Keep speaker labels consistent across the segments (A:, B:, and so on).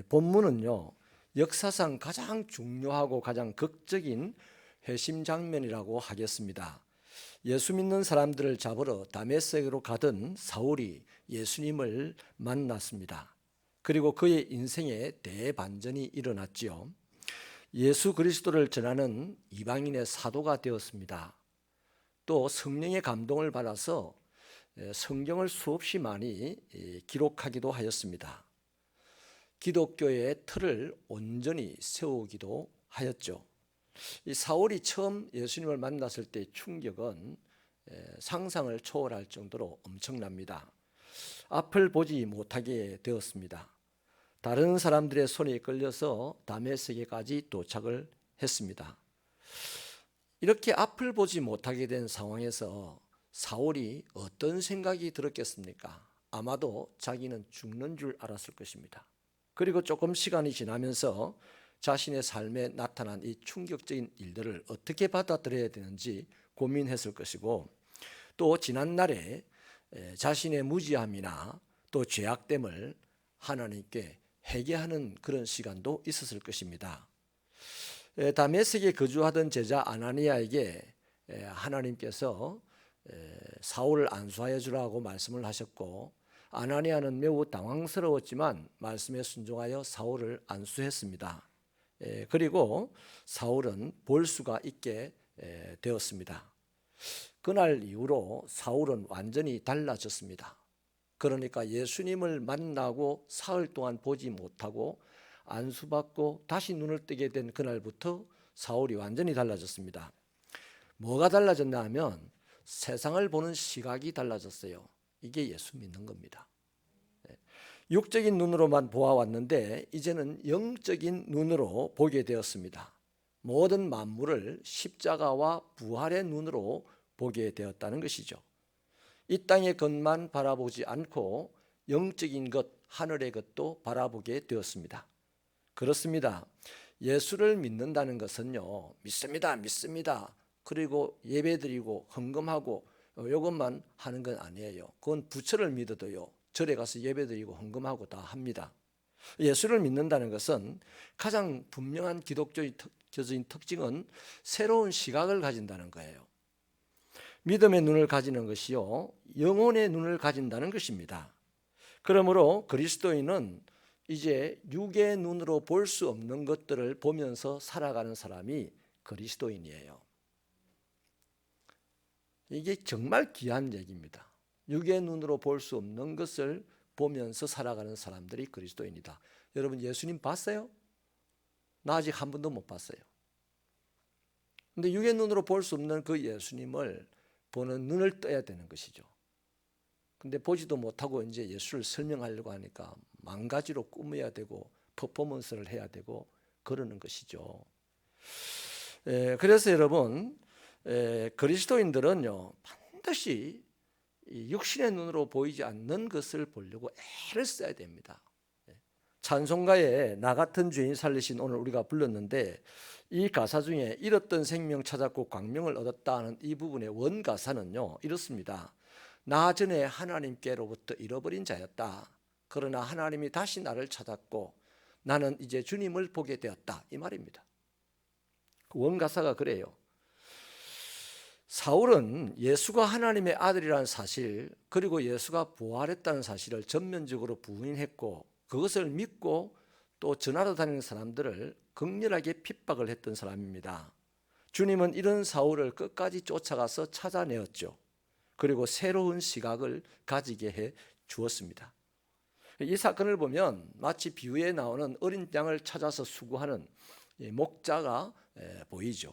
A: 본문은요, 역사상 가장 중요하고 가장 극적인 회심 장면이라고 하겠습니다. 예수 믿는 사람들을 잡으러 다메섹으로 가던 사울이 예수님을 만났습니다. 그리고 그의 인생에 대반전이 일어났지요. 예수 그리스도를 전하는 이방인의 사도가 되었습니다. 또 성령의 감동을 받아서 성경을 수없이 많이 기록하기도 하였습니다. 기독교의 틀을 온전히 세우기도 하였죠. 이 사울이 처음 예수님을 만났을 때의 충격은 상상을 초월할 정도로 엄청납니다. 앞을 보지 못하게 되었습니다. 다른 사람들의 손에 이끌려서 다메섹에까지 도착을 했습니다. 이렇게 앞을 보지 못하게 된 상황에서 사울이 어떤 생각이 들었겠습니까? 아마도 자기는 죽는 줄 알았을 것입니다. 그리고 조금 시간이 지나면서 자신의 삶에 나타난 이 충격적인 일들을 어떻게 받아들여야 되는지 고민했을 것이고, 또 지난날에 자신의 무지함이나 또 죄악됨을 하나님께 회개하는 그런 시간도 있었을 것입니다. 다메섹에 거주하던 제자 아나니아에게 하나님께서 사울을 안수하여 주라고 말씀을 하셨고, 아나니아는 매우 당황스러웠지만 말씀에 순종하여 사울을 안수했습니다. 그리고 사울은 볼 수가 있게 되었습니다. 그날 이후로 사울은 완전히 달라졌습니다. 그러니까 예수님을 만나고 사흘 동안 보지 못하고 안수받고 다시 눈을 뜨게 된 그날부터 사울이 완전히 달라졌습니다. 뭐가 달라졌나 하면 세상을 보는 시각이 달라졌어요. 이게 예수 믿는 겁니다. 육적인 눈으로만 보아왔는데 이제는 영적인 눈으로 보게 되었습니다. 모든 만물을 십자가와 부활의 눈으로 보게 되었다는 것이죠. 이 땅의 것만 바라보지 않고 영적인 것, 하늘의 것도 바라보게 되었습니다. 그렇습니다. 예수를 믿는다는 것은요, 믿습니다. 그리고 예배드리고 헌금하고 이것만 하는 건 아니에요. 그건 부처를 믿어도요, 절에 가서 예배드리고 헌금하고 다 합니다. 예수를 믿는다는 것은 가장 분명한 기독교적인 특징은 새로운 시각을 가진다는 거예요. 믿음의 눈을 가지는 것이요, 영혼의 눈을 가진다는 것입니다. 그러므로 그리스도인은 이제 육의 눈으로 볼 수 없는 것들을 보면서 살아가는 사람이 그리스도인이에요. 이게 정말 귀한 얘기입니다. 육의 눈으로 볼 수 없는 것을 보면서 살아가는 사람들이 그리스도인이다. 여러분, 예수님 봤어요? 나 아직 한 번도 못 봤어요. 근데 육의 눈으로 볼 수 없는 그 예수님을 보는 눈을 떠야 되는 것이죠. 근데 보지도 못하고 이제 예수를 설명하려고 하니까 만 가지로 꾸며야 되고 퍼포먼스를 해야 되고 그러는 것이죠. 그래서 여러분, 그리스도인들은요, 반드시 육신의 눈으로 보이지 않는 것을 보려고 애를 써야 됩니다. 찬송가에 나 같은 죄인 살리신 오늘 우리가 불렀는데, 이 가사 중에 잃었던 생명 찾았고 광명을 얻었다 하는 이 부분의 원가사는요, 이렇습니다. 나 전에 하나님께로부터 잃어버린 자였다. 그러나 하나님이 다시 나를 찾았고 나는 이제 주님을 보게 되었다, 이 말입니다. 원가사가 그래요. 사울은 예수가 하나님의 아들이라는 사실, 그리고 예수가 부활했다는 사실을 전면적으로 부인했고 그것을 믿고 또 전하러 다니는 사람들을 극렬하게 핍박을 했던 사람입니다. 주님은 이런 사울을 끝까지 쫓아가서 찾아내었죠. 그리고 새로운 시각을 가지게 해 주었습니다. 이 사건을 보면 마치 비유에 나오는 어린 양을 찾아서 수고하는 목자가 보이죠.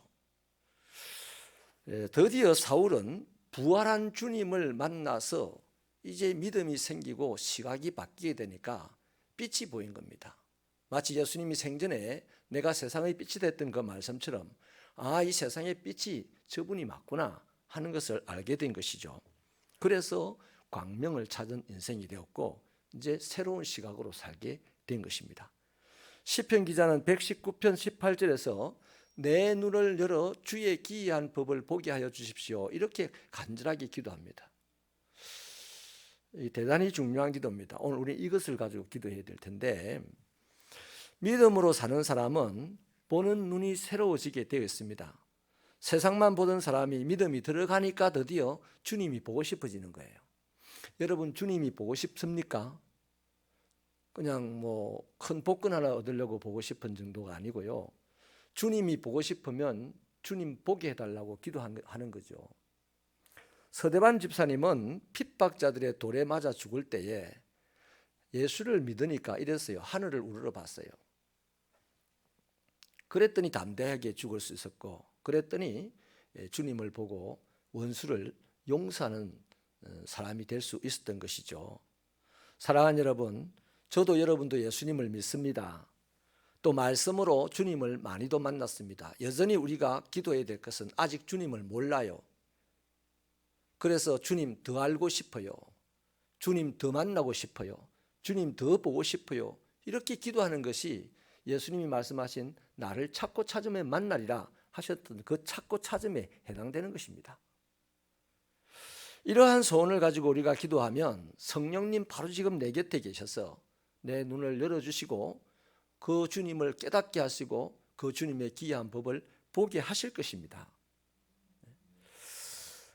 A: 드디어 사울은 부활한 주님을 만나서 이제 믿음이 생기고 시각이 바뀌게 되니까 빛이 보인 겁니다. 마치 예수님이 생전에 내가 세상의 빛이 됐던 그 말씀처럼, 이 세상의 빛이 저분이 맞구나 하는 것을 알게 된 것이죠. 그래서 광명을 찾은 인생이 되었고 이제 새로운 시각으로 살게 된 것입니다. 시편 기자는 119편 18절에서 내 눈을 열어 주의 기이한 법을 보게 하여 주십시오, 이렇게 간절하게 기도합니다. 대단히 중요한 기도입니다. 오늘 우리 이것을 가지고 기도해야 될 텐데, 믿음으로 사는 사람은 보는 눈이 새로워지게 되어 있습니다. 세상만 보던 사람이 믿음이 들어가니까 드디어 주님이 보고 싶어지는 거예요. 여러분, 주님이 보고 싶습니까? 그냥 뭐 큰 복권 하나 얻으려고 보고 싶은 정도가 아니고요. 주님이 보고 싶으면 주님 보게 해달라고 기도하는 거죠. 서대반 집사님은 핍박자들의 돌에 맞아 죽을 때에 예수를 믿으니까 이랬어요. 하늘을 우러러 봤어요. 그랬더니 담대하게 죽을 수 있었고, 그랬더니 주님을 보고 원수를 용서하는 사람이 될 수 있었던 것이죠. 사랑하는 여러분, 저도 여러분도 예수님을 믿습니다. 또 말씀으로 주님을 많이도 만났습니다. 여전히 우리가 기도해야 될 것은 아직 주님을 몰라요. 그래서 주님 더 알고 싶어요. 주님 더 만나고 싶어요. 주님 더 보고 싶어요. 이렇게 기도하는 것이 예수님이 말씀하신 나를 찾고 찾으면 만나리라 하셨던 그 찾고 찾음에 해당되는 것입니다. 이러한 소원을 가지고 우리가 기도하면 성령님 바로 지금 내 곁에 계셔서 내 눈을 열어주시고 그 주님을 깨닫게 하시고 그 주님의 기이한 법을 보게 하실 것입니다.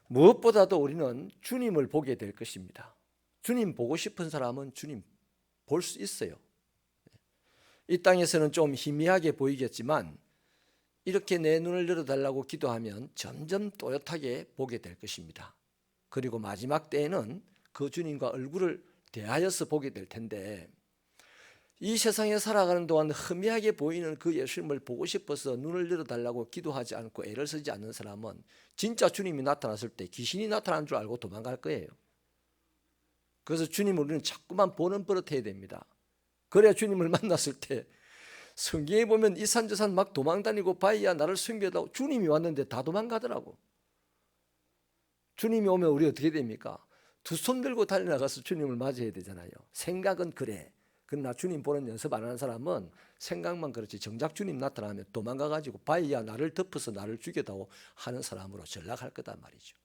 A: 무엇보다도 우리는 주님을 보게 될 것입니다. 주님 보고 싶은 사람은 주님 볼 수 있어요. 이 땅에서는 좀 희미하게 보이겠지만 이렇게 내 눈을 열어달라고 기도하면 점점 또렷하게 보게 될 것입니다. 그리고 마지막 때에는 그 주님과 얼굴을 대하여서 보게 될 텐데, 이 세상에 살아가는 동안 희미하게 보이는 그 예수님을 보고 싶어서 눈을 열어달라고 기도하지 않고 애를 쓰지 않는 사람은 진짜 주님이 나타났을 때 귀신이 나타난 줄 알고 도망갈 거예요. 그래서 주님을 우리는 자꾸만 보는 버릇 해야 됩니다. 그래야 주님을 만났을 때 성경에 보면 이 산 저 산 막 도망다니고 바위야 나를 숨겨다오, 주님이 왔는데 다 도망가더라고. 주님이 오면 우리 어떻게 됩니까? 두 손 들고 달려나가서 주님을 맞이해야 되잖아요. 생각은 그래. 그러나 주님 보는 연습 안 하는 사람은 생각만 그렇지 정작 주님 나타나면 도망가가지고 바위야 나를 덮어서 나를 죽여다오 하는 사람으로 전락할 거다 말이죠.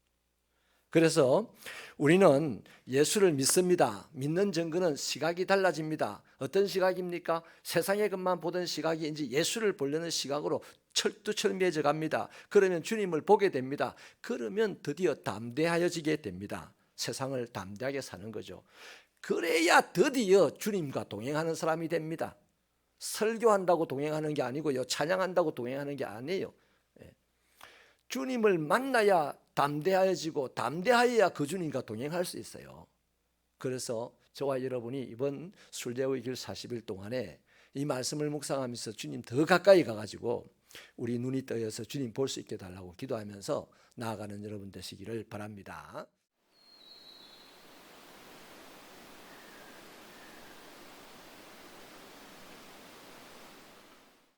A: 그래서 우리는 예수를 믿습니다. 믿는 증거는 시각이 달라집니다. 어떤 시각입니까? 세상의 것만 보던 시각이 이제 예수를 보려는 시각으로 철두철미해져 갑니다. 그러면 주님을 보게 됩니다. 그러면 드디어 담대하여지게 됩니다. 세상을 담대하게 사는 거죠. 그래야 드디어 주님과 동행하는 사람이 됩니다. 설교한다고 동행하는 게 아니고요, 찬양한다고 동행하는 게 아니에요. 주님을 만나야 담대하여지고 담대하여야 그 주님과 동행할 수 있어요. 그래서 저와 여러분이 이번 순례의 길 40일 동안에 이 말씀을 묵상하면서 주님 더 가까이 가가지고 우리 눈이 떠여서 주님 볼 수 있게 달라고 기도하면서 나아가는 여러분 되시기를 바랍니다.